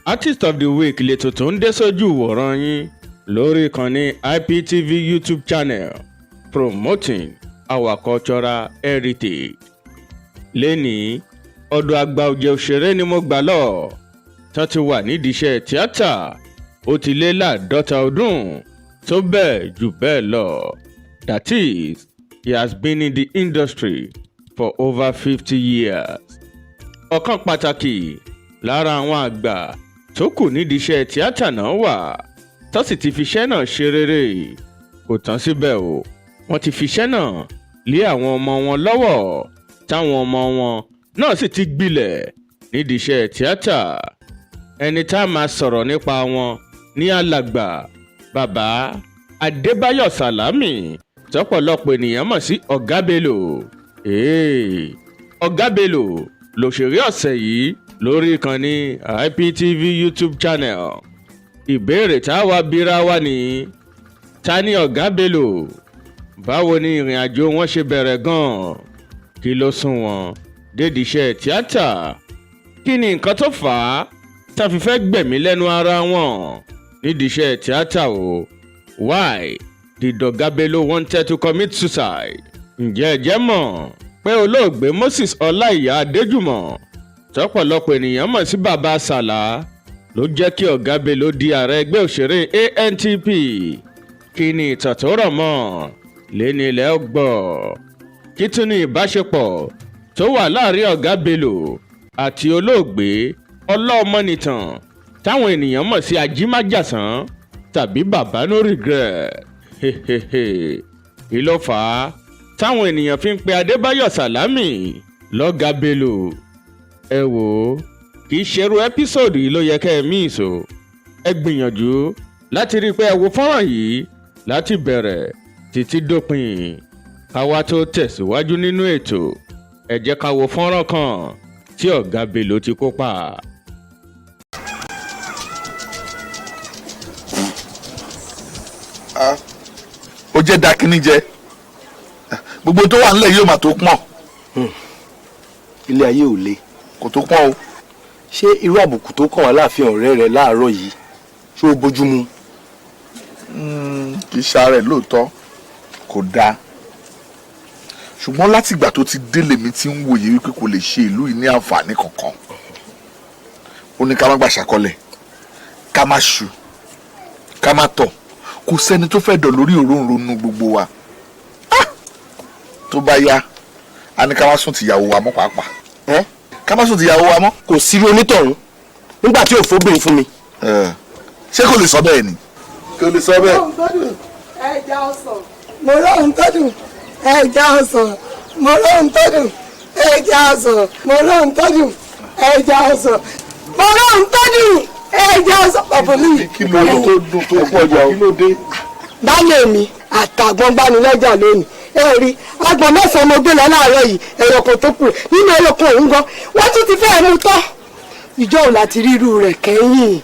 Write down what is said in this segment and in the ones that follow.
Artist of the Week lètò tó ń dé sójú ìwòran yín lórí ìkànnì IPTV YouTube channel promoting our cultural heritage. Lẹ́nìí ọ̀dọ̀ àgbà ọ̀jẹ̀ òṣèré ni mo gbà lọ tó ti wà nídìí iṣẹ́ tíátà ó ti lé láàdọ́ta ọdún tó bẹ́ẹ̀ jù bẹ́ẹ̀ lọ. That is, he has been in the industry for over 50 years. Ọ̀kan pàtàkì lára àwọn àgbà tó kù nídìí iṣẹ́ tíátà náà wà tó sì ti fiṣẹ́ náà ṣe rere. Kò tán síbẹ̀ o, wọ́n ti fiṣẹ́ náà lé àwọn ọmọ wọn lọ́wọ́ táwọn ọmọ wọn náà sì ti gbilẹ̀ nídìí iṣẹ́ tíátà. Ẹni tá a máa sọ̀rọ̀ nípa wọn ní alàgbà bàbá Adébáyọ̀ Sàlámì tọ́pọ̀lọpọ̀ ènìyàn mọ̀ sí Ọ̀gá Bello. Ọ̀gá Bello lòṣèré ọ̀sẹ̀ yìí lórí ìkànnì IPTV YouTube channel. Ìbéèrè tá a wá bíra wa ní ta ni Ọ̀gá Bello? Báwo ni ìrìn àjò wọn ṣe bẹ̀rẹ̀ gan-an? Kí ló sún wọn dédìí iṣẹ́ tíátà? Kí ni nǹkan tó fà á tá fi fẹ́ gbẹ̀mí lẹ́nu ara wọn nídìí iṣẹ́ tíátà o? Why did Ọ̀gá Bello wanted to commit suicide? Ǹjẹ́ ẹ jẹ́ mọ̀ pé olóògbé Moses Ọláìyá Adéjùmọ̀ tọ́pọ̀lọpọ̀ ènìyàn mọ̀ sí Bàbá Sàlá ló jẹ́ kí Ọ̀gá Bello di ààrẹ ẹgbẹ́ òṣèré ANTP. Kí ni ìtàn tó rọ̀ mọ́? Lẹ́ni ilẹ̀ ọgbọ̀. Kí tún ni ìbáṣepọ̀ tó wà láàrin Ọ̀gá Bello àti olóògbé Ọlọ́mọnìtàn táwọn ènìyàn mọ̀ sí Ajímájàsán tàbí Bàbá No Regret? Kí ló fà á táwọn ènìyàn fi ń pe Adébáyọ̀ Sàlámì lọ́gá Bello? Ẹ wò ó, kì í ṣerú ẹ́písòdù yìí ló yẹ kẹ́ ẹ miss o. Ẹ gbìyànjú láti rí i pé ẹ wo fọ́nrán yìí láti bẹ̀rẹ̀ títí dópin. Ká wá tó tẹ̀síwájú nínú ètò, ẹ jẹ́ ká wo fọ́nrán kan tí Ọ̀gá Bello ti kópa. Ó jẹ́ dákínní jẹ gbogbo tó wà nílẹ̀ yóò máa tó pọ̀n. Ilé ayé ò le Kò tó pọ̀n o. ṣé irú àbùkù tó kàn wá láàfin ọ̀rẹ́ rẹ láàárọ̀ yìí ṣé ó bójú mu? Kì í ṣàárẹ̀ lóòótọ́, kò dáa, ṣùgbọ́n látìgbà tó ti délé mi ti ń wòye wípé kò lè ṣe ìlú yìí ní àǹfààní kankan. Ó ní ká má gbà ṣàkọlẹ̀, ká má ṣu, ká má tọ̀, kò sẹ́ni tó fẹ́ dọ̀ lórí òróǹro nu gbogbo wa. Tó bá yá a ní ká má sùn tìyàwó wa mọ́ pàápàá. Ká má sùn tìyàwó wa mọ́. Kò sí onítọ̀hún nígbà tí ò fóbìnrin fún mi. Ṣé kò lè sọ bẹ́ẹ̀ ni? Kò lè sọ bẹ́ẹ̀. Ẹja ọsàn mo lóhun tó dùn, ẹja ọsàn mo lóhun tó dùn, ẹja ọsàn mo lóhun tó dùn, ẹja ọsàn mo lóhun tó dùn, ẹja ọsàn pàpọ̀lì. Kí ló tó dùn tó pọ̀ jà o? Kí ló dé? Baálé mi àtàgbọ́n bá ní lọ́jà lónìí ẹ rí agbọ̀n mẹ́sàn-án mo gbé lọ láàárọ̀ yìí ẹ̀rọ kan tó kù nínú ẹ̀rọ kan òun gan wọ́n tún ti fẹ́ mú tọ́. Ìjọ ò láti rí irú rẹ̀ kẹ́yìn,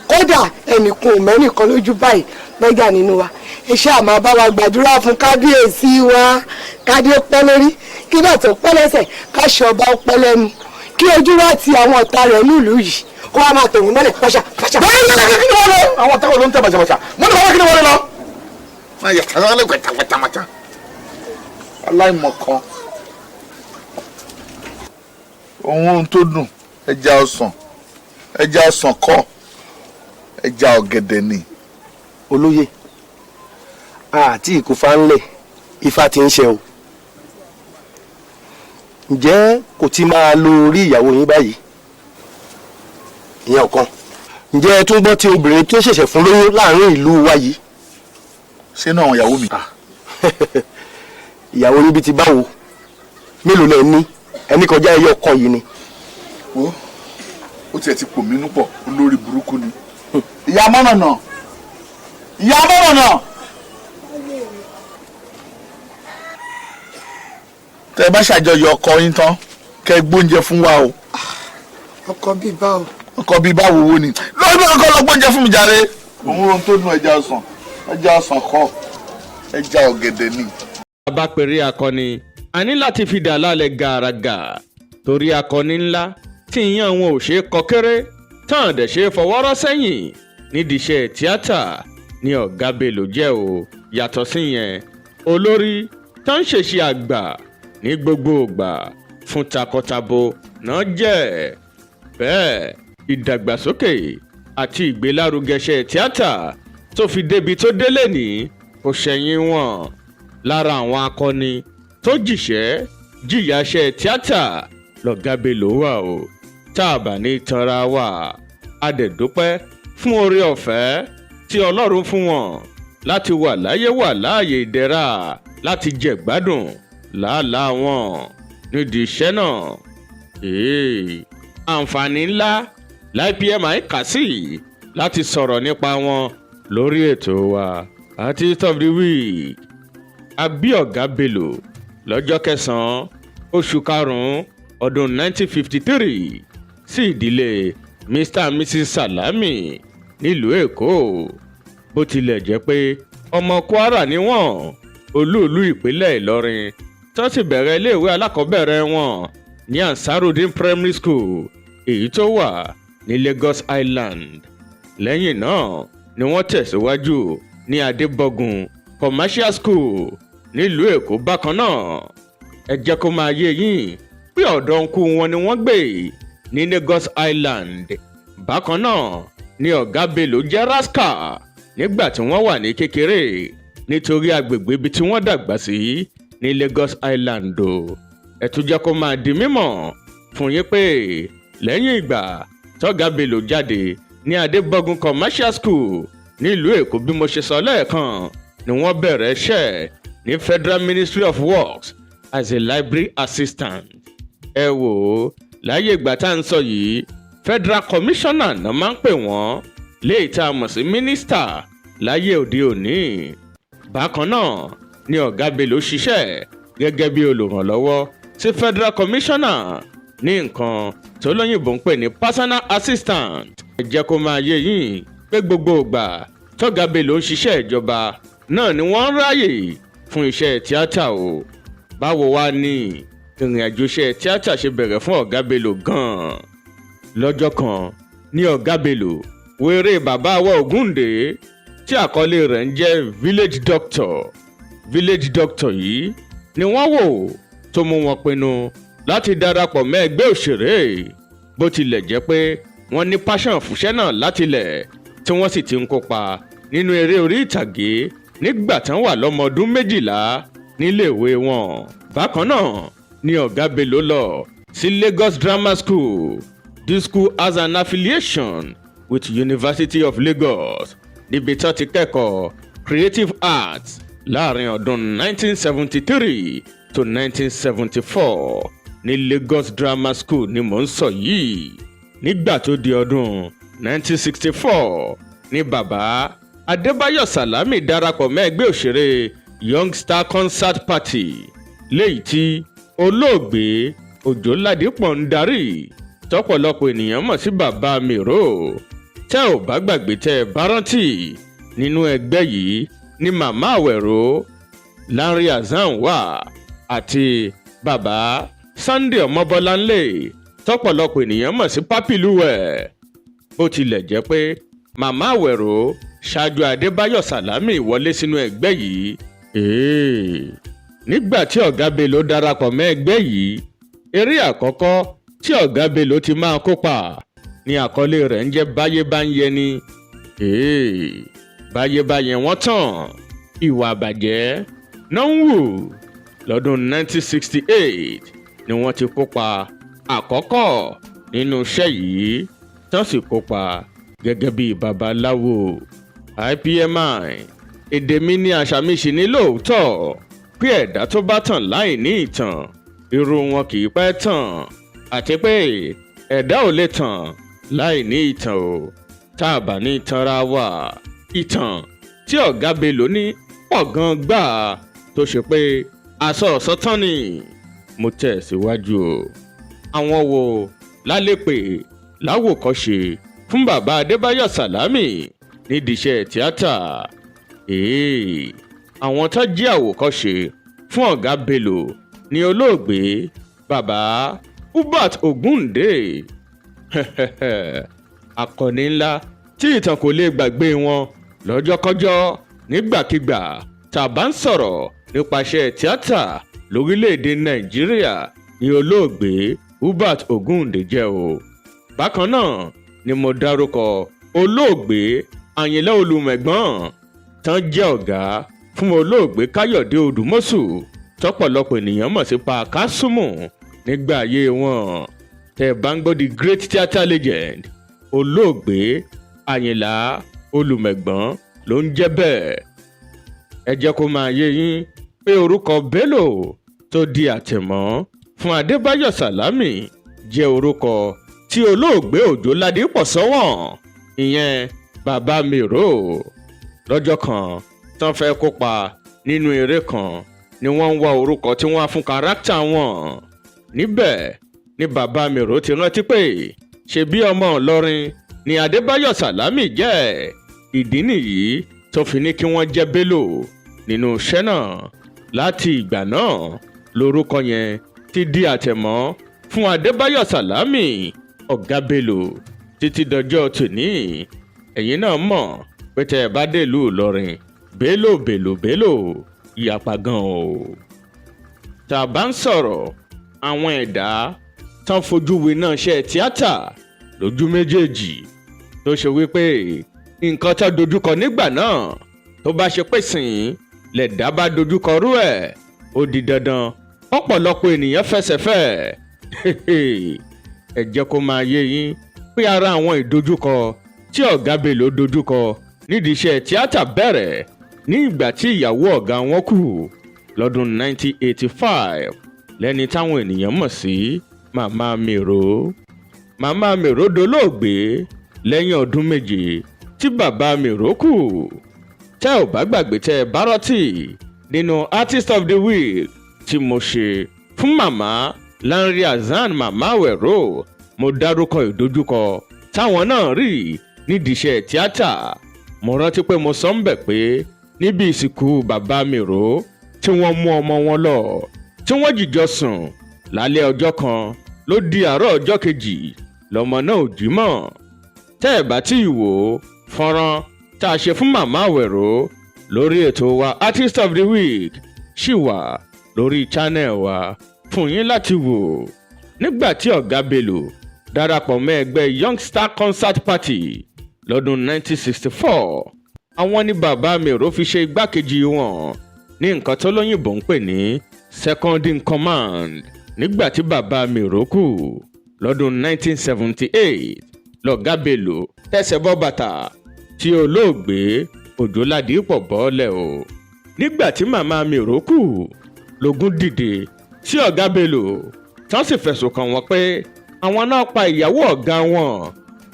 kódà ẹnìkan ò mẹ́nìkan lójú báyìí lọ́jà nínú wa. Ẹ ṣáà máa bá wa gbàdúrà fún kábíyèsí wa, kádé ó pẹ́ lórí, kí bàtà ó pẹ́ lẹ́sẹ̀, káṣọ ọba ó pẹ́ lẹ́nu, kí ojú wa ti àwọn ọ̀tá rẹ̀ nílùú yìí kó wa máa tẹ̀wọ̀n mọ́lẹ̀ pàṣà pàṣà. Àwọn táwọn ló ń tẹ̀ bàṣàbàṣà mo ní wọ́n kí ni wọ́n lè lọ. Máa yẹ kàrán lè gbẹ̀tàgbẹ̀tàmàtà aláìmọ̀kan. Ohun tó dùn ẹja ọsàn kọ́ ẹja ọ̀gẹ̀dẹ̀ ni. Olóyè àti ìkúfà ńlẹ̀ ifá ti ń ṣe o. Ǹjẹ́ kò ti máa lo orí ìyàwó yín báyìí? Ìyẹn ọ̀kan. Ǹjẹ́ ẹ tún gbọ́ tí obìnrin tó ṣẹ̀ṣẹ̀ fún lóyún láàrin ìlú wa yìí? Ṣé náà àwọn ìyàwó mi? Ìyàwó níbi ti báwo? Mélòó lẹ ní? Ẹni kọjá ẹyọ kan yìí ni. Ó tiẹ̀ ti pò mí nú pọ̀ olórí burúkú ni. Ìyá mọ́nànà. Tẹ́ bá ṣàjọyọ̀ ọkọ yín tán kẹ́ gbóúnjẹ fún wa o. Ọkọ bíi báwo? Ọkọ bíi báwo wo ni? Lọ́dún ọkọ lọ gbóúnjẹ fún mi jàre. Ohun tó dùn ẹja ọsàn kọ́ ẹja ọ̀gẹ̀dẹ̀ ni. Bàbá pèrè akọni a ní láti fi dà lálẹ́ gàràgà torí akọni ńlá tí ìyẹn wọn ò ṣe é kọ kéré tán dẹ̀ ṣe fọwọ́rọ́ sẹ́yìn nídìí iṣẹ́ tíátà ní ọ̀gá Bello jẹ́ o. yàtọ̀ síyẹn olórí tó ń ṣèṣe àgbà ní gbogbo ìgbà fún takọtabo náà jẹ́. bẹ́ẹ̀ ìdàgbàsókè àti ìgbélárugẹ iṣẹ́ tíátà tó fi débi tó délé ní kò ṣẹ̀yìn wọn. lára àwọn akọni tó jìṣẹ́ jìyà iṣẹ́ tíátà lọ̀gá Bello wà o. tá a bá ní tanra wà a dẹ̀ dúpẹ́ fún oore ọ̀fẹ́ tí Ọlọ́run fún wọn láti wà láyé wà láàyè ìdẹ̀ra láti jẹ gbádùn làálàá wọn nídìí iṣẹ́ náà. àǹfààní ńlá l'IPMI kà sí láti sọ̀rọ̀ nípa wọn lórí ètò wa Artist of the Week. a bí ọ̀gá Bello lọ́jọ́ 9 oṣù karùn-ún ọdún 1953 sí ìdílé Mr and Mrs Salami nílùú Èkó. bó tilẹ̀ jẹ́ pé ọmọ Kwara ni wọ́n, olú-ìlú ìpínlẹ̀ Ìlọrin, tó sì bẹ̀rẹ̀ iléèwé alákọ̀ọ́bẹ̀rẹ̀ wọn ní Ansarudeen Primary School èyí tó wà ní Lagos Island. lẹ́yìn náà ni wọ́n tẹ̀síwájú ní Adébọ̀gùn Commercial School nílùú Èkó bákan náà. ẹ jẹ́ kó máa yé yín pé ọ̀dọ̀ ńkú wọn ni wọ́n gbé ní Lagos Island. bákan náà ni ọ̀gá Bello jẹ́ rascal nígbà tí wọ́n wà ní kékeré nítorí agbègbè ibi tí wọ́n dàgbà sí ní Lagos Island o. ẹ tún jẹ́ kó máa di mímọ̀ fún yín pé lẹ́yìn ìgbà tọ́gá Bello jáde ní Adébọ̀gùn Commercial School nílùú Èkó bí mo ṣe sọ lẹ́ẹ̀kan ni wọ́n bẹ̀rẹ̀ iṣẹ́ ní Federal Ministry of Works as a library assistant. ẹ wò ó láyé ìgbà tá à ń sọ yìí Federal Commissioner náà máa ń pè wọ́n léyìí tá a mọ̀ sí mínísítà láyé òde òní. bákan náà ni ọ̀gá Bello ṣiṣẹ́ gẹ́gẹ́ bí olùrànlọ́wọ́ sí Federal Commissioner ní nǹkan tó lóyìnbó ń pè ní personal assistant. ẹ jẹ́ kó máa yé yín pé gbogbo ìgbà tọ́gá Bello ń ṣiṣẹ́ ìjọba náà ni wọ́n ń ráyè fún iṣẹ́ tíátà o. báwo wá ní ìrìn àjò iṣẹ́ tíátà ṣe bẹ̀rẹ̀ fún ọ̀gá Bello gan-an. lọ́jọ́ kan ní ọ̀gá Bello wo eré bàbá wa Ògúndé tí àkọlé rẹ̀ ń jẹ́ Village Doctor. Village Doctor yìí ni wọ́n wò tó mú wọn pinnu láti darapọ̀ mọ́ ẹgbẹ́ òṣèré. bó tilẹ̀ jẹ́ pé wọ́n ní passion fúnṣẹ́ náà látilẹ̀ tí wọ́n sì ti ń kópa nínú eré orí ìtàgé nígbà tán wà lọ́mọ ọdún 12 níléèwé wọn. bákan náà ni ọ̀gá Bello lọ sí Lagos Drama School. This school has an affiliation with University of Lagos níbi tó ti kẹ́kọ̀ọ́ creative arts láàrin ọdún 1973 to 1974 ní Lagos Drama School ni mò ń sọ yìí. nígbà tó di ọdún 1964 ní bàbá Adébáyọ̀ Sàlámì darapọ̀ mọ́ ẹgbẹ́ òṣèré Young Star Concert Party léyìí tí olóògbé Òjó Ládìpọ̀ ń darí tọ́pọ̀lọpọ̀ ènìyàn mọ̀ sí bàbá Miro. tẹ́ ò bá gbàgbé tẹ́ ẹ bá rántí nínú ẹgbẹ́ yìí ni màmá Àwẹ̀ró Lanre Hassan wà àti bàbá Sunday Ọmọbọ́láńlé tọ́pọ̀lọpọ̀ ènìyàn mọ̀ sí Pápílúwẹ̀. bó tilẹ̀ jẹ́ pé màmá Àwẹ̀ró ṣáájú Adébáyọ̀ Sàlámì wọlé sínú ẹgbẹ́ yìí. nígbà tí ọ̀gá Bello darapọ̀ mọ́ ẹgbẹ́ yìí eré àkọ́kọ́ tí ọ̀gá Bello ti máa kópa ní àkọlé rẹ̀ ń jẹ́ báyé bá ń yẹ ni. báyé bá yẹ wọ́n tán ìwà àbàjẹ́ náà ń wù. lọ́dún 1968 ni wọ́n ti kópa àkọ́kọ́ nínú iṣẹ́ yìí tán sì kópa gẹ́gẹ́ bí babaláwo. IPMI èdè mi ní àṣà mi ṣì ní lóòótọ́ pé ẹ̀dá tó bá tàn láì ní ìtàn irú wọn kì í pẹ́ tàn àti pé ẹ̀dá ò lè tàn láì ní ìtàn o. tá a bá ní tanra wà ìtàn tí ọ̀gá Bello ní pọ̀ gan gbà tó ṣe pé aṣọ ọ̀sán tán ni. mo tẹ̀ síwájú o. àwọn wo lálẹ́ pè láwòkọ́ṣe fún bàbá Adébáyọ̀ Sàlámì nídìí iṣẹ́ tíátà. àwọn tó jẹ́ àwòkọ́ṣe fún ọ̀gá Bello ní olóògbé bàbá Hubert Ògúndé. akọni ńlá tí ìtàn kò lè gbàgbé wọn lọ́jọ́kọ́jọ́ nígbàkigbà tá a bá ń sọ̀rọ̀ nípasẹ̀ tíátà lórílẹ̀‐èdè Nàìjíríà ní olóògbé Hubert Ògúndé jẹ́ o. bákan náà ni mo dárúkọ olóògbé Àyìnlá Olùmẹ̀gbọ́n tán jẹ́ ọ̀gá fún olóògbé Káyọ̀dé Odùmọ̀ṣù tọ́pọ̀lọpọ̀ ènìyàn mọ̀ sí Pa Kásùmù nígbà ayé wọn. tẹ́ bá ń gbọ́ the great theatre legend olóògbé Àyìnlá Olùmẹ̀gbọ́n ló ń jẹ́ bẹ́ẹ̀. ẹ jẹ́ kó máa yé yín pé orúkọ Bello tó di àtẹ̀mọ́ fún Adébáyọ̀ Sàlámì jẹ́ orúkọ tí olóògbé Òjó Ládìpọ̀ sọ́wọ́n ìyẹn bàbá Mèrò. lọ́jọ́ kan tán fẹ́ kópa nínú eré kan ni wọ́n ń wá orúkọ tí wọ́n á fún kárátà wọn. níbẹ̀ ni bàbá Mèrò ti rántí pé ṣebí ọmọ Ìlọrin ni Adébáyọ̀ Sàlámì jẹ́. ìdí nìyí tó fi ní kí wọ́n jẹ́ Bello nínú iṣẹ́ náà. láti ìgbà náà lórúkọ yẹn ti di àtẹ̀mọ́ fún Adébáyọ̀ Sàlámì ọ̀gá Bello títí dọjọ́ tòní. ẹ̀yin náà mọ̀ pé tẹ́ ẹ bá dé ìlú Ìlọrin Bello ìyapa gan o. tá a bá ń sọ̀rọ̀ àwọn ẹ̀dá tán fojú winá iṣẹ́ tíátà lójú méjèèjì tó ṣe wípé nǹkan tó dojúkọ nígbà náà tó bá ṣe pé sìn lẹ̀dá bá dojúkọ rú ẹ̀ ó di dandan ọ̀pọ̀lọpọ̀ ènìyàn fẹsẹ̀fẹ́. ẹ jẹ́ kó máa yé yín pé ara àwọn ìdojúkọ tí ọ̀gá Bello dojúkọ nídìí iṣẹ́ tíátà bẹ̀rẹ̀ ní ìgbà tí ìyàwó ọ̀gá wọn kú lọ́dún 1985 lẹ́ni táwọn ènìyàn mọ̀ sí Màmá Mèrò. Màmá Mèrò dolóògbé lẹ́yìn ọdún méje tí bàbá Mèrò kú. tẹ́ ò bá gbàgbé tẹ́ ẹ bá rántí nínú Artist of the Week tí mo ṣe fún màmá Lanre Hassan Màmá Wẹ̀rọ mo dárúkọ ìdojúkọ táwọn náà rí nídìí iṣẹ́ tíátà. mo rántí pé mo sọ ń bẹ̀ pé níbi ìsìnkú bàbá Mèrò tí wọ́n mú ọmọ wọn lọ tí wọ́n jìjọ sùn lálẹ́ ọjọ́ kan ló di àárọ̀ ọjọ́ kejì lọ́mọ náà ò jí mọ́. tẹ́ ẹ̀ bá tí ì wò fọ́nrán tá a ṣe fún Màmá Wẹ̀rọ lórí ètò wa Artist of the Week ṣì wà lórí channel wa fún yín láti wò. nígbà tí ọ̀gá Bello darapọ̀ mọ́ ẹgbẹ́ Young Star Concert Party lọ́dún 1964 àwọn ni bàbá Mèrò fi ṣe igbákejì wọn ní nǹkan tó lóyìnbó ń pè ní second in command. nígbà tí bàbá Mèrò kú lọ́dún 1978 lọ̀gá Bello tẹ̀sẹ̀ bọ́ bàtà tí olóògbé Òjó Ládìpọ̀ bọ́lẹ̀ o. nígbà tí màmá Mèrò kú lógún dìde tí ọ̀gá Bello tán sì fẹ̀sùn kàn wọ́n pé àwọn náà pa ìyàwó ọ̀gá wọn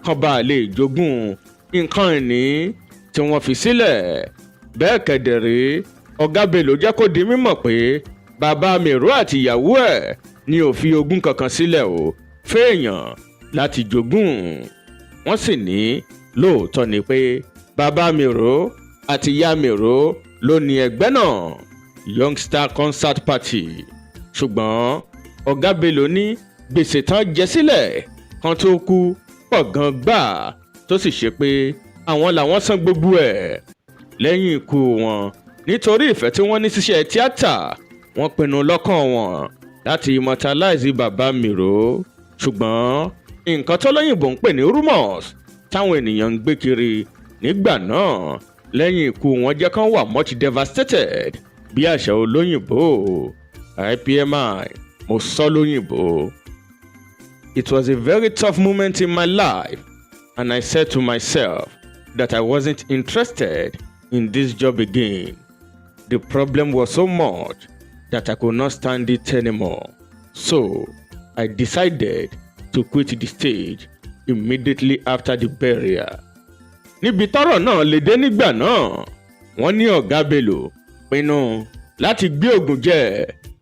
kan bá lè jogún nǹkan ìní tí wọ́n fi sílẹ̀. bẹ́ẹ̀ kẹ̀dẹ̀rẹ́ ọ̀gá Bello jẹ́ kó di mímọ̀ pé bàbá Mèrò àti ìyàwó ẹ̀ ni ò fi ogún kankan sílẹ̀ o fẹ́ẹ̀yàn láti jogún. wọ́n sì ní lóòótọ́ ni pé bàbá Mèrò àti ìyá Mèrò ló ní ẹgbẹ́ náà Young Star Concert Party. ṣùgbọ́n ọ̀gá Bello ní gbèsè tán jẹ sílẹ̀ kan tó kú pọ̀ gan gbà tó sì ṣe pé àwọn làwọn san gbogbo ẹ̀. lẹ́yìn ikú wọn nítorí ìfẹ́ tí wọ́n ní síṣẹ́ tíátà wọ́n pinnu lọ́kàn wọn láti immortalize bàbá Mèrò. ṣùgbọ́n nǹkan tó lóyìnbó ń pè ní rumors táwọn ènìyàn ń gbé kiri nígbà náà lẹ́yìn ikú wọn jẹ́ kán wà much devastated bí àṣà olóyìnbó IPMI mo sọ lóyìnbó. It was a very tough moment in my life and I said to myself that I wasn't interested in this job again. The problem was so much that I could not stand it anymore. So I decided to quit the stage immediately after the burial. Níbi tọ́rọ̀ náà lè dé nígbà náà, wọ́n ní ọ̀gá Bello pinnu láti gbé ògùn jẹ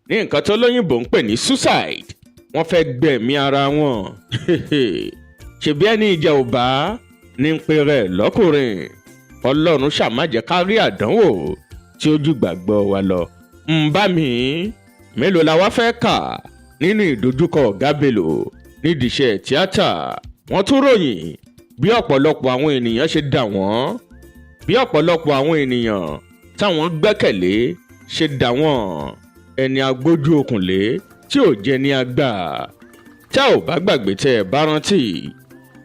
ní nǹkan tó lóyìnbó ń pè ní suicide. Wọ́n fẹ́ gbẹ̀mí ara wọn. ṣebí ẹni ìjà ò bá ní ń pe rẹ̀ lọ́kùnrin. Ọlọ́run ṣàmájẹ́ ká rí àdánwò tí ó jù gbàgbọ́ wa lọ. ń bá mi mélòó la wá fẹ́ kà nínú ìdojúkọ ọ̀gá Bello nídìí iṣẹ́ tíátà. wọ́n tún ròyìn bí ọ̀pọ̀lọpọ̀ àwọn ènìyàn ṣe dà wọ́n bí ọ̀pọ̀lọpọ̀ àwọn ènìyàn táwọn gbẹ́kẹ̀lé ṣe dà wọ́n ẹni agbójú okùnlé tí ò jẹ́ ní àgbà. tá ò bá gbàgbé tẹ́ ẹ bá rántí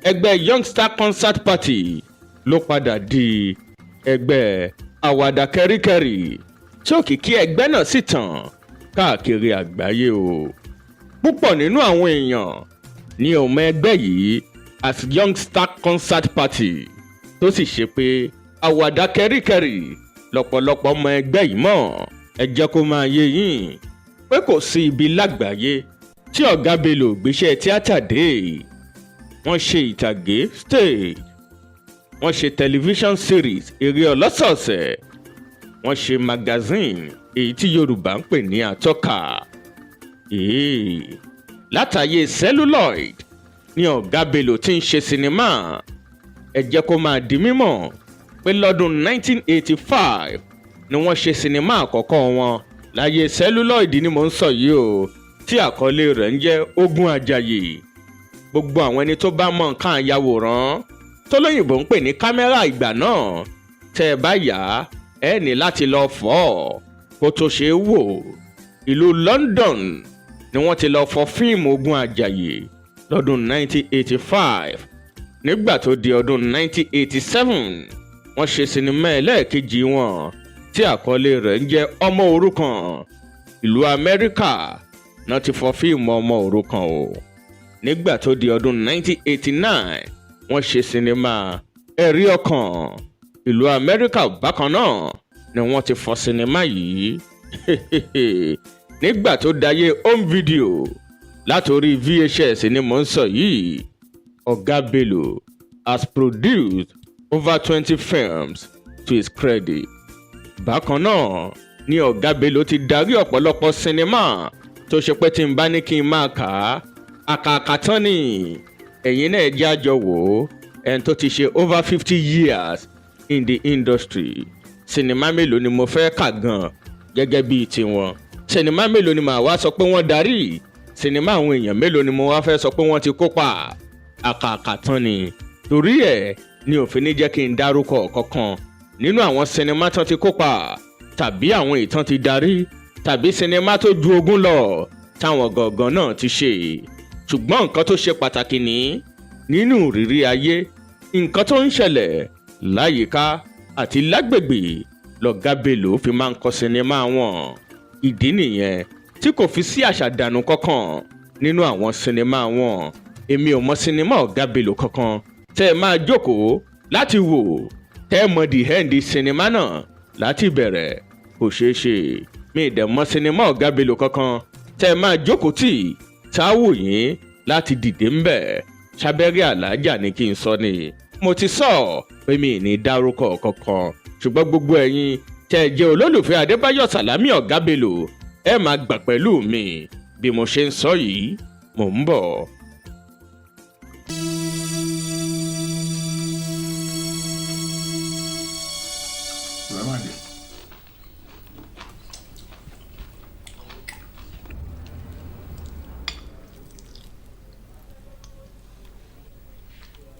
ẹgbẹ́ Young Star Concert Party ló padà di ẹgbẹ́ àwàdà kẹ́ríkẹ́rí tí òkìkí ẹgbẹ́ náà sì tàn káàkiri àgbáyé o. púpọ̀ nínú àwọn èèyàn ní ò mọ ẹgbẹ́ yìí as Young Star Concert Party tó sì ṣe pé àwàdà kẹ́ríkẹ́rí lọ́pọ̀lọpọ̀ ọmọ ẹgbẹ́ yìí mọ̀. ẹ jẹ́ kó máa yé yín pé kò sí ibi lágbàáyé tí ọ̀gá Bello gbéṣẹ́ tíátà dé. wọ́n ṣe ìtàgé stage, wọ́n ṣe television series eré ọlọ́sọ̀ọ̀sẹ̀, wọ́n ṣe magazine èyí tí Yorùbá ń pè ní àtọ́ka. látàyè celluloid ni ọ̀gá Bello ti ń ṣe sinimá. ẹ jẹ́ kó máa di mímọ̀ pé lọ́dún 1985 ni wọ́n ṣe sinimá àkọ́kọ́ wọn láyé celluloid ni mò ń sọ yìí o, tí àkọlé rẹ̀ ń jẹ́ Ogun Àjàyè. gbogbo àwọn ẹni tó bá mọ nǹkan àyàwòrán tó lóyìnbó ń pè ní kámẹ́rà ìgbà náà tẹ́ ẹ bá yà á ẹ ní láti lọ fọ́ kó tó ṣe é wò. ìlú London ni wọ́n ti lọ fọ́ fíìmù Ogun Àjàyè lọ́dún 1985. nígbà tó di ọdún 1987 wọ́n ṣe sinimá ẹlẹ́ẹ̀kejì wọn tí àkọlé rẹ̀ ń jẹ́ Ọmọ Òrukàn. ìlú Amẹ́ríkà náà ti fọ́ fíìmù Ọmọ Òrukàn o. nígbà tó di ọdún 1989 wọ́n ṣe sinimá Ẹ̀rí Ọkàn. ìlú Amẹ́ríkà bákan náà ni wọ́n ti fọ́ sinimá yìí. nígbà tó dayé home video látòrí VHS ni mò ń sọ yìí. ọ̀gá Bello has produced over 20 films to his credit. bákan náà ni ọ̀gá Bello ti darí ọ̀pọ̀lọpọ̀ sinimá tó ṣe pé tí n bá ní kí n máa kà á àkàkà tán ni. ẹ̀yin náà jẹ́ àjọ wò ó ẹni tó ti ṣe over 50 years in the industry. sinimá mélòó ni mo fẹ́ kà gan gẹ́gẹ́ bíi tiwọn. sinimá mélòó ni màá wá sọ pé wọ́n darí. sinimá àwọn èèyàn mélòó ni mo wá fẹ́ sọ pé wọ́n ti kópa. àkàkà tán ni. torí ẹ̀ ni òfin ní jẹ́ kí n dárúkọ kankan nínú àwọn sinimá tán ti kópa tàbí àwọn ìtàn ti darí tàbí sinimá tó ju 20 lọ táwọn gangan náà ti ṣe. ṣùgbọ́n nǹkan tó ṣe pàtàkì nínú ìrírí ayé nǹkan tó ń ṣẹlẹ̀ láyìíká àti lágbègbè lọ̀gá Bello fi máa ń kọ sinimá wọn. ìdí nìyẹn tí kò fi sí àṣàdànù kankan nínú àwọn sinimá wọn. èmi ò mọ sinimá ọ̀gá Bello kankan tẹ́ ẹ máa jókòó láti wò tẹ́ ẹ mọ the end sinimá náà láti bẹ̀rẹ̀ kò ṣeé ṣe. mi ì dẹ̀ mọ sinimá ọ̀gá Bello kankan tẹ́ ẹ máa jókòó tì tá a wò yín láti dìde ń bẹ̀. sábẹ́rẹ́ àlàájà ni kí n sọ ni. mo ti sọ pé mi ì ní dárúkọ kankan ṣùgbọ́n gbogbo ẹ̀yin tẹ́ ẹ jẹ́ olólùfẹ́ Adébáyọ̀ Sàlámì ọ̀gá Bello ẹ máa gbà pẹ̀lú mi bí mo ṣe ń sọ yìí mò ń bọ̀.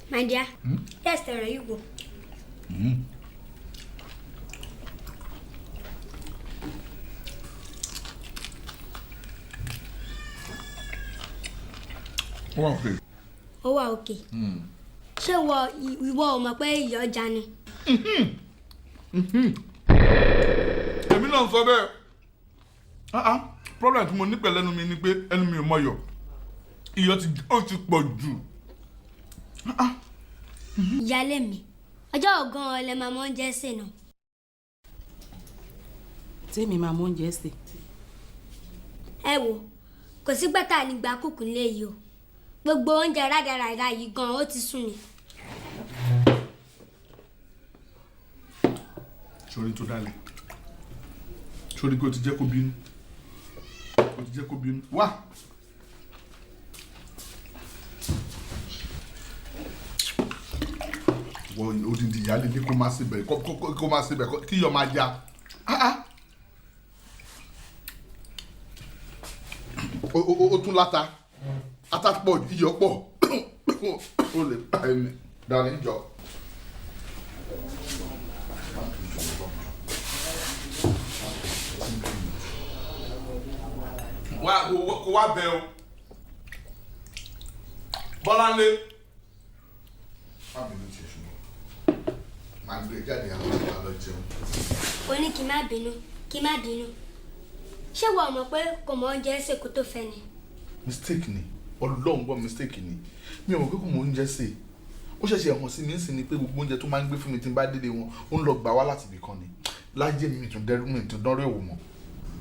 My dear, yes, there you go. Ó wà òkè. Ṣé ìwọ ò mọ̀ pé ìyá ọjà ni? èmi náà sọ bẹ́ẹ̀. problem tí mo ní pẹ̀lú ẹnu mi ni pé ẹnu mi ò mọ̀yọ̀. iyọ̀ ti pọ̀ jù. Ìyálé mi, ọjọ́ ọ̀gán ọ̀lẹ́ máa mọ́ oúnjẹ sè náà. Tèmi máa mọ oúnjẹ sè. Ẹ wo, kò sí gbẹ́tà nígbà kùkù lé yìí o. Gbogbo oúnjẹ rádaràda yìí gan ó ti sún ni. sori tó dálẹ̀ sori kò ti jẹ́ kó bínú wá. wọ́n odindi ìyáálé ní kó má síbẹ̀ kí iyọ̀ máa já. o tún láta ata pọ̀ iyọ̀ pọ̀ o lè pa ẹni. darling jọ. kò wá bẹ̀ o Bọ́láńlé. má bínú tí o ṣùgbọ́n máa gbé jáde àwọn ọmọ lọ jẹun. ó ní kí má bínú ṣé wàá mọ̀ pé kò mọ oúnjẹ ṣe kó tó fẹ́ ni. mistake ni Ọlọ́run gbọ́ mistake ni mi ò mọ̀ pé kò mọ oúnjẹ sè ó ṣẹ̀ṣẹ̀ hàn sí mi ń sìn ni pé gbogbo oúnjẹ tó máa ń gbé fún mi tí n bá délé wọn ó ń lọ gbà wá láti ibì kan ni lájẹ́ mi tún dánrẹ́ òwò mọ́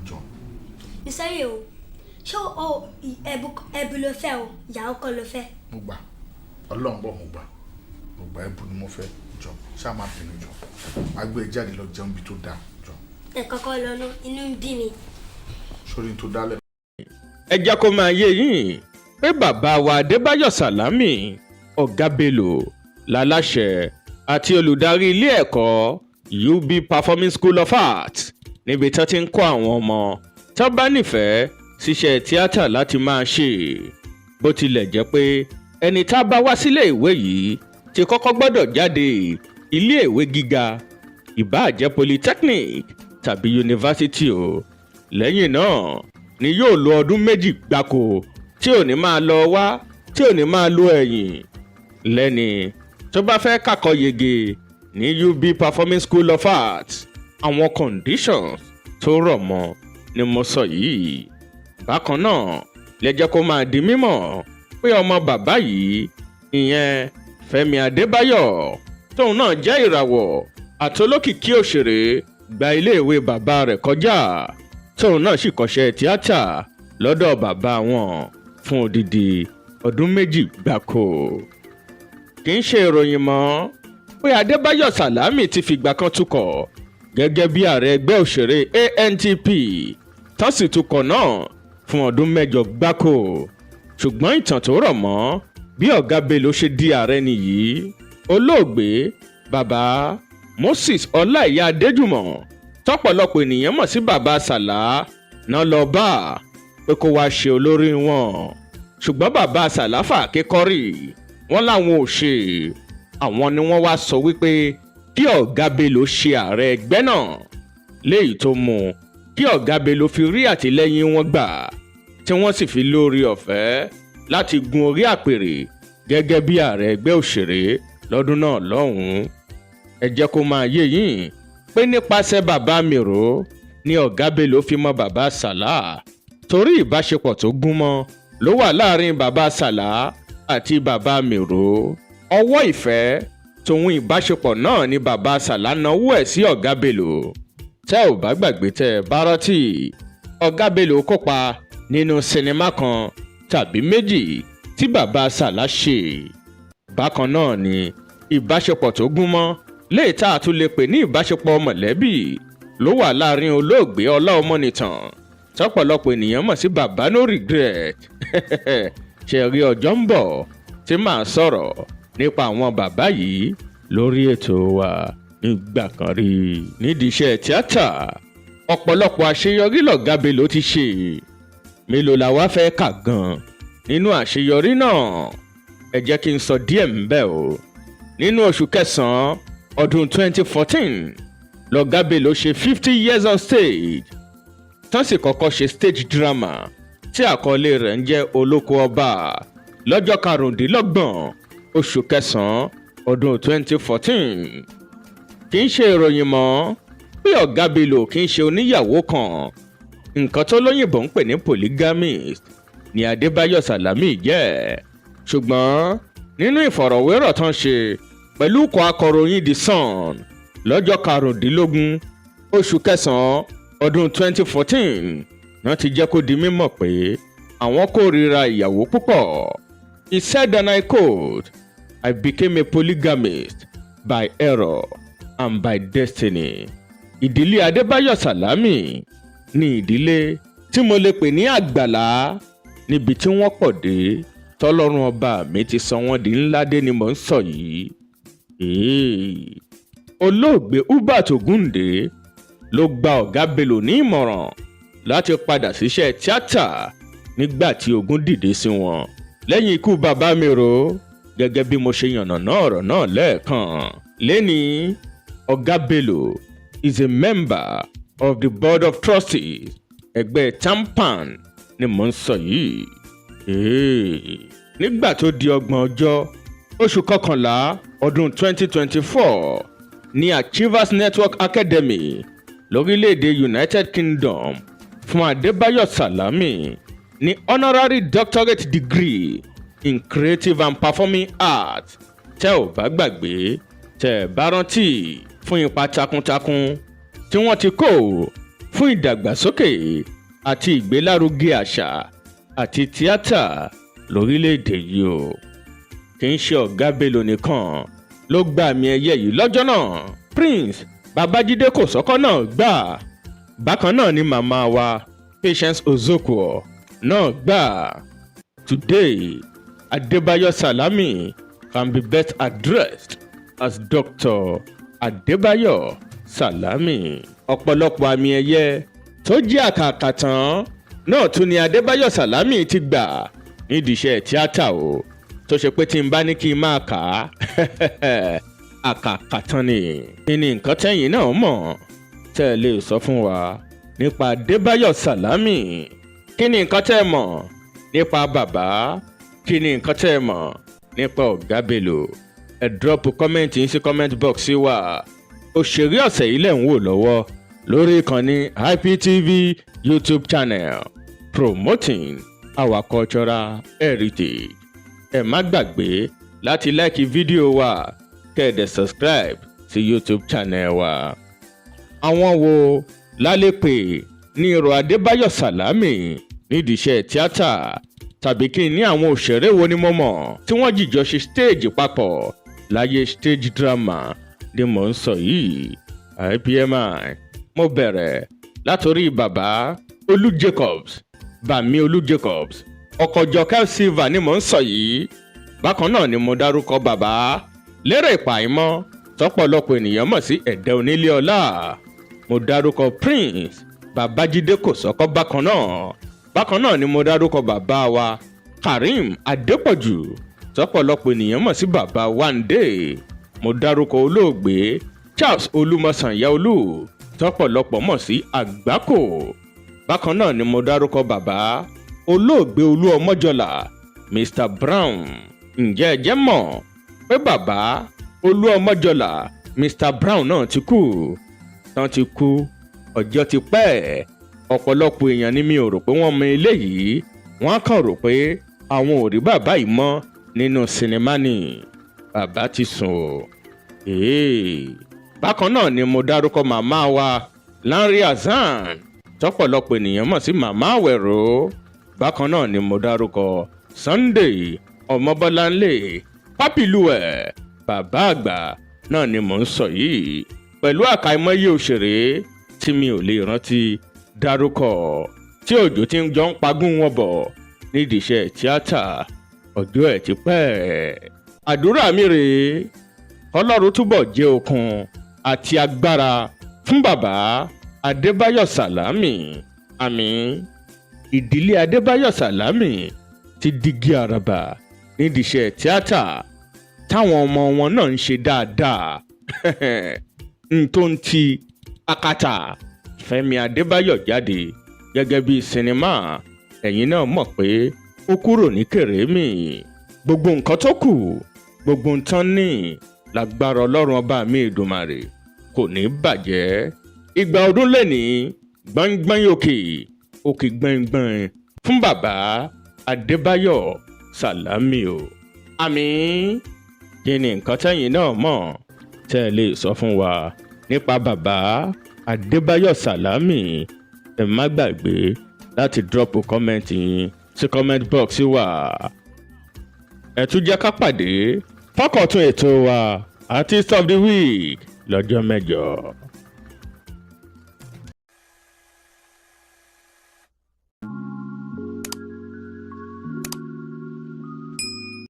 jọ. ìsọ̀rí o ṣé o ẹ̀bù ló fẹ́ o ìyàwó kọ́ ló fẹ́. mo gbà Ọlọ́run gbọ́ mo gbà ẹ̀bù ni mo fẹ́ jọ ṣáà má bínú jọ máa gbé ẹ jáde lọ jẹun bí tó dáa jọ. ẹ kọ́kọ́ lọ́nà inú ń bí mi. sórí tó dálẹ̀. ẹ jẹ́ kó máa yé yín pé bàbá wa Adébáyọ̀ Sàlámì Ọ̀gá Bello láláṣẹ àti olùdarí ilé ẹ̀kọ́ UB Performing School of Art níbi tí wọ́n ti ń kọ́ àwọn ọmọ tó bá nífẹ̀ẹ́ ṣiṣẹ́ tíátà láti máa ṣe bó tilẹ̀ jẹ́ pé ẹni tá a bá wá sílé ìwé yìí ti kọ́kọ́ gbọ́dọ̀ jáde ilé ìwé gíga ìbáà jẹ́ polytechnic tàbí yunifásitì o lẹ́yìn náà ni yóò lo ọdún méjì gbáko tí ò ní máa lọ wá tí ò ní máa lo ẹ̀yìn lẹ́ni tó bá fẹ́ kàkọ́ yege ní UB Performing School of Art àwọn conditions tó rọ̀ mọ́ ni mo sọ yìí bákan náà lè jẹ́ kó máa di mímọ̀ pé ọmọ bàbá yìí ìyẹn Fẹ́mi Adébáyọ̀ tóun náà jẹ́ ìràwọ̀ àtolókìkí òṣèré gba iléèwé bàbá rẹ̀ kọjá tóun náà sì kọ́ṣẹ́ tíátà lọ́dọ̀ bàbá wọn fún odidi ọdún méjì gbáko. kì í ṣe ìròyìn mọ́ pé Adébáyọ̀ Sàlámì ti fìgbà kan tukọ̀ gẹ́gẹ́ bí ààrẹ ẹgbẹ́ òṣèré ANTP tó sì tukọ̀ náà fún ọdún 8 gbáko ṣùgbọ́n ìtàn tó rọ̀ mọ́ bí Ọ̀gá Bello ṣe di ààrẹ nìyí olóògbé bàbá Moses Ọláìyá Adéjùmọ̀ tọ́pọ̀lọpọ̀ ènìyàn mọ̀ sí bàbá Sàlá náà lọ bá pé kó wá ṣe olórí wọn ṣùgbọ́n bàbá Sàlá fàákékọ́rì wọ́n láwọn ò ṣe àwọn ni wọ́n wá sọ wípé kí Ọ̀gá Bello ṣe ààrẹ ẹgbẹ́ náà léyìí tó mú kí Ọ̀gá Bello fi rí àtìlẹ́yìn wọn gbà tí wọ́n sì fi lórí ọ̀fẹ́ láti gun orí àpèrè gẹ́gẹ́ bí ààrẹ ẹgbẹ́ òṣèré lọ́dún náà lọ́hùn-ún ẹ jẹ́ kó máa yé yín pé nípasẹ̀ bàbá Miro ni Ọ̀gá Bello fi mọ bàbá Sàlá torí ìbáṣepọ̀ tó gúnmọ́ ló wà láàrin bàbá Sàlá àti bàbá Miro ọwọ́ ìfẹ́ tòun ìbáṣepọ̀ náà ni bàbá Sàlá náwó ẹ̀ sí Ọ̀gá Bello tẹ́ ò bá gbàgbé tẹ́ bá rántí Ọ̀gá Bello kópa nínú sinimá kan tàbí méjì tí bàbá Sàlá ṣe bákan náà ni ìbáṣepọ̀ tó gúnmọ́ léè tá a tún lè pè ní ìbáṣepọ̀ mọ̀lẹ́bí ló wà láàrin olóògbé Ọláọmọnìtàn tọ́pọ̀lọpọ̀ ènìyàn mọ̀ sí bàbá no regret ṣe rí ọjọ́ ń bọ̀ tí màá sọ̀rọ̀ nípa àwọn bàbá yìí lórí ètò wa nígbà kan rí nídìí iṣẹ́ tíátà ọ̀pọ̀lọpọ̀ àṣeyọrí lọ̀gá Bello ti ṣe mélòó la wá fẹ́ kà gan nínú àṣeyọrí náà ẹ jẹ́ kí n sọ díẹ̀ ńbẹ̀ o nínú oṣù kẹsàn-án ọdún 2014 lọ̀gá Bello ṣe 50 years on stage tán sì kọ́kọ́ ṣe stage drama tí àkọlé rẹ̀ ń jẹ́ Olóko Ọba lọ́jọ́ 25 oṣù kẹsàn-án ọdún 2014 kì í ṣe ìròyìn mọ́ pé Ọ̀gá Bello kì í ṣe oníyàwó kan nǹkan tó lóyìnbó ń pè ní polygamist ni Adébáyọ̀ Sàlámì jẹ́ ṣùgbọ́n nínú ìfọ̀rọ̀wérọ̀ tán ṣe pẹ̀lú ikọ̀ akọ̀ròyìn The Sun lọ́jọ́ 15 oṣù kẹsàn-án ọdún 2014 náà ti jẹ́ kó di mímọ̀ pé àwọn kórìíra ìyàwó púpọ̀. He said and I quote, "I became a polygamist by error and by destiny." Ìdílé Adébáyọ̀ Sàlámì ní ìdílé tí mo lè pè ní àgbàlá níbi tí wọ́n pọ̀ dé tọ́lọ́run ọba mi ti sọ wọ́n di ńlá dé ni mò ń sọ yìí. Olóògbé Hubert Ògúndé ló gba Ọ̀gá Bello ní ìmọ̀ràn láti padà síṣẹ́ tíátà nígbà tí ogun dìde sí wọn lẹ́yìn ikú bàbá Miro gẹ́gẹ́ bí mo ṣe yànnàná ọ̀rọ̀ náà lẹ́ẹ̀kan. Lẹ́nìí, Ọ̀gá Bello is a member of the board of trustees ẹgbẹ́ TAMPAN ni mò ń sọ yìí. Nígbà tó di 30 ọjọ́ oṣù kọkànlá ọdún 2024 ní Achievers Network Academy lórílẹ̀‐èdè United Kingdom fún Adébáyọ̀ Sàlámì ní honorary doctorate degree in creative and performing arts. Tẹ́ ò bá gbàgbé, tẹ́ ẹ bá rántí fún ipa takuntakun tí wọ́n ti kó fún ìdàgbàsókè àti ìgbélárugẹ àṣà àti tíátà lórílẹ̀‐èdè yìí o. Kì í ṣe Ọ̀gá Bello nìkan ló gba àmì ẹ̀yẹ yìí lọ́jọ́ náà. Prince Babájídé Kòsọ́kọ́ náà gbà. Bákan náà ni màmá wa Patience Ozokwo náà gbà. Today, Adébáyọ̀ Sàlámì can be best addressed as Dr. Adébáyọ̀ Sàlámì. Ọ̀pọ̀lọpọ̀ àmì ẹ̀yẹ tó jẹ́ àkàkà tán náà tún ni Adébáyọ̀ Sàlámì ti gbà nídìí iṣẹ́ tíátà o, tó ṣe pé tí n bá ní kí n máa kà á àkàkà tán ni. Kí ni nǹkan tẹ́yìn náà mọ̀ tẹ́ ẹ lè sọ fún wa nípa Adébáyọ̀ Sàlámì? Kí ni nǹkan tẹ́ ẹ mọ̀ nípa bàbá? Kí ni nǹkan tẹ́ ẹ mọ̀ nípa Ọ̀gá Bello? Ẹ drop comment yín sí comment box sí wa. Òṣèré ọ̀sẹ̀ yìí lẹ̀ ń wò lọ́wọ́ lórí ìkànnì IPTV YouTube channel promoting our cultural heritage. Ẹ má gbàgbé láti like fídíò wa kẹ́ẹ̀dẹ̀ subscribe sí YouTube channel wa. Àwọn wo lálẹ́ pè ní irọ́ Adébáyọ̀ Sàlámì nídìí iṣẹ́ tíátà, tàbí kí ní àwọn òṣèré wo ni mo mọ̀ tí wọ́n jìjọ ṣe stage papọ̀ láyé stage drama ni mò ń sọ yìí. IPMI mo bẹ̀rẹ̀ látòrí bàbá Olú Jacobs, Bàmí Olú Jacobs, ọkọ Jọkẹ́ Silva ni mò ń sọ yìí. Bákan náà ni mo dárúkọ bàbá Lérè Ìpàìmọ́ tọ́pọ̀lọpọ̀ ènìyàn mọ̀ sí Ẹ̀dẹ́ Onílé Ọlá. Mo dárúkọ Prince Babájídé Kòsọ́kọ́ bákan náà ni mo dárúkọ bàbá wa Karim Adépọ̀jù tọ́pọ̀lọpọ̀ ènìyàn mọ̀ sí bàbá Wande. Mo dárúkọ olóògbé Charles Olúmọsànyáolú tọ́pọ̀lọpọ̀ mọ̀ sí Àgbákò. Bákan náà ni mo dárúkọ bàbá olóògbé Olú Ọmọjọlá Mr Brown. Ǹjẹ́ ẹ jẹ́ mọ̀ pé bàbá Olú Ọmọjọlá Mr Brown náà ti kú? Tán ti kú ọjọ́ ti pẹ́. Ọ̀pọ̀lọpọ̀ èèyàn ni mi ò rò pé wọ́n mọ eléyìí. Wọ́n kàn rò pé àwọn ò rí bàbá yìí mọ́ nínú sinimá ni. Bàbá ti sùn o. Bákan náà ni mo dárúkọ màmá wa Lanre Hassan tọ́pọ̀lọpọ̀ ènìyàn mọ̀ sí Màmá Àwẹ̀ró. Bákan náà ni mo dárúkọ Sunday Ọmọbọ́láńlé Pápílùwẹ̀. Bàbá àgbà náà ni mò ń sọ yìí, pẹ̀lú àkàìmọye òṣèré tí mi ò lè rántí dárúkọ tí òjò ti ń jọ ń pagún wọn bọ̀ nídìí iṣẹ́ tíátà ọjọ́ ẹ̀ ti pẹ́. Àdúrà mi rèé, Ọlọ́run túbọ̀ jẹ́ okun àti agbára fún bàbá Adébáyọ̀ Sàlámì. Àmín. Ìdílé Adébáyọ̀ Sàlámì ti digi àràbà nídìí iṣẹ́ tíátà táwọn ọmọ wọn náà ń ṣe dáadáa. Tó ń ti akátá Fẹ́mi Adébáyọ̀ jáde gẹ́gẹ́ bí sinimá, ẹ̀yin náà mọ̀ pé ó kúrò ní kèrèmí. Gbogbo nǹkan tó kù, gbogbo nǹkan ní lágbára Ọlọ́run ọba mi Èdùmàrè kò ní bàjẹ́. Ìgbà ọdún lẹ́ni gbọ̀ngbọ̀n òkè gbọ̀ngbọ̀n fún bàbá Adébáyọ̀ Sàlámì o. Àmín. Kí ni nǹkan tẹ́yin náà mọ̀ tẹ́ ẹ lè sọ fún wa nípa bàbá Adébáyọ̀ Sàlámì? Ẹ má gbàgbé láti drop comment yín sí comment box wa. Ẹ tún jẹ́ ká pàdé fọ́kọ̀tún ètò wa Artist of the Week lọ́jọ́ mẹ́jọ.